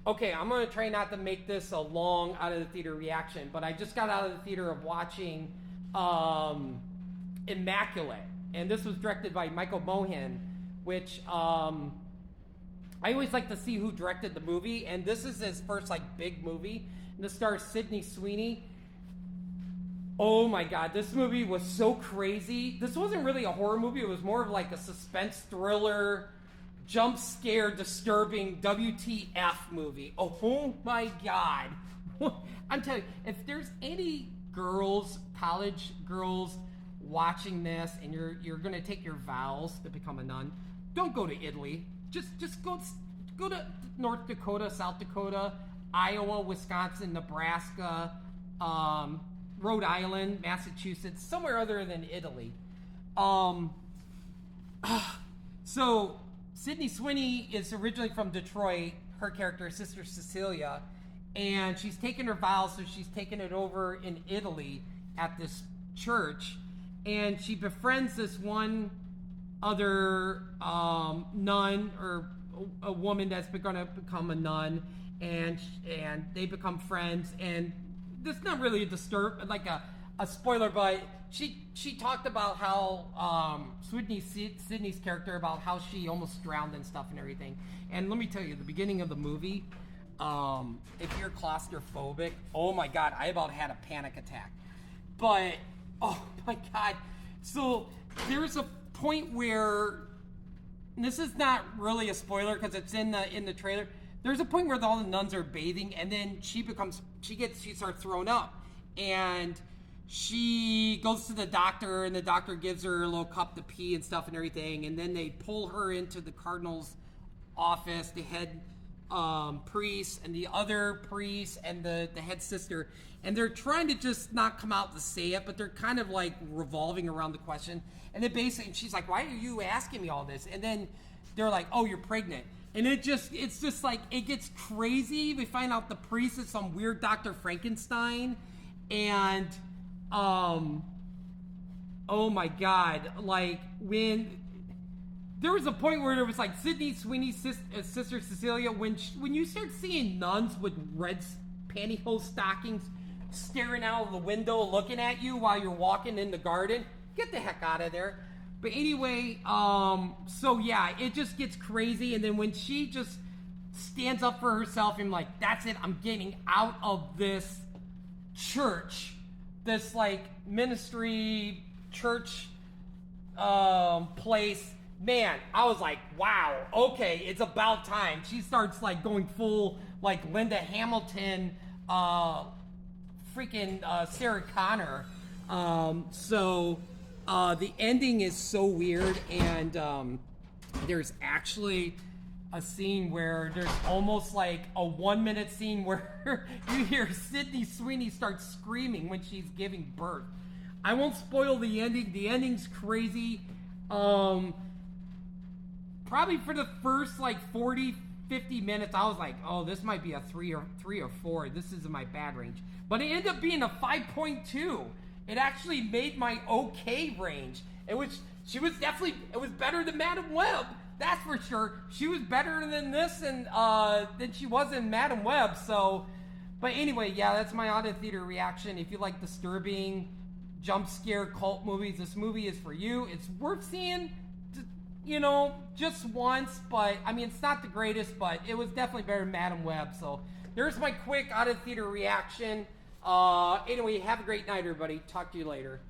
Okay, I'm going to try not to make this a long out of the theater reaction, but I just got out of the theater of watching Immaculate. And this was directed by Michael Mohan, which I always like to see who directed the movie. And this is his first like big movie. And this stars Sydney Sweeney. Oh my god, this movie was so crazy. This wasn't really a horror movie. It was more of like a suspense thriller, jump scare, disturbing WTF movie. Oh my god. I'm telling you, if there's any girls, college girls watching this and you're going to take your vows to become a nun, don't go to Italy. Just go to North Dakota, South Dakota, Iowa, Wisconsin, Nebraska, Rhode Island, Massachusetts, somewhere other than Italy. So Sydney Sweeney is originally from Detroit. Her character, Sister Cecilia, and she's taken her vows, so she's taken it over in Italy at this church, and she befriends this one other nun, or a woman that's going to become a nun, and they become friends. And this is not really a spoiler, but she talked about how Sydney's character, about how she almost drowned and stuff and everything. And let me tell you, the beginning of the movie, if you're claustrophobic, oh my god, I about had a panic attack. But oh my god, so there's a point where, and this is not really a spoiler because it's in the trailer. There's a point where all the nuns are bathing, and then she starts throwing up, and she goes to the doctor, and the doctor gives her a little cup to pee and stuff and everything, and then they pull her into the cardinal's office, the head priest and the other priest and the head sister, and they're trying to just not come out to say it, but they're kind of like revolving around the question. And then basically she's like, why are you asking me all this? And then they're like, oh, you're pregnant. And it's just like, it gets crazy. We find out the priest is some weird Dr. Frankenstein. And, oh my God. Like, when there was a point where there was like Sydney Sweeney's sister Cecilia, when you start seeing nuns with red pantyhose stockings staring out of the window looking at you while you're walking in the garden, get the heck out of there. But anyway, so yeah, it just gets crazy. And then when she just stands up for herself and like, that's it, I'm getting out of this church, this like ministry church place, man, I was like, wow, okay, it's about time. She starts like going full like Linda Hamilton, Sarah Connor. The ending is so weird, and there's actually a scene where there's almost like a 1 minute scene where you hear Sydney Sweeney start screaming when she's giving birth. I won't spoil the ending. The ending's crazy. Probably for the first like 40, 50 minutes, I was like, oh, this might be a 3 or 4. This is in my bad range. But it ended up being a 5.2. It actually made my okay range. It was better than Madam Web. That's for sure. She was better than this and than she was in Madam Web. So, but anyway, yeah, that's my out of theater reaction. If you like disturbing jump scare cult movies, this movie is for you. It's worth seeing, just once. But I mean, it's not the greatest, but it was definitely better than Madam Web. So there's my quick out of theater reaction. Anyway, have a great night, everybody. Talk to you later.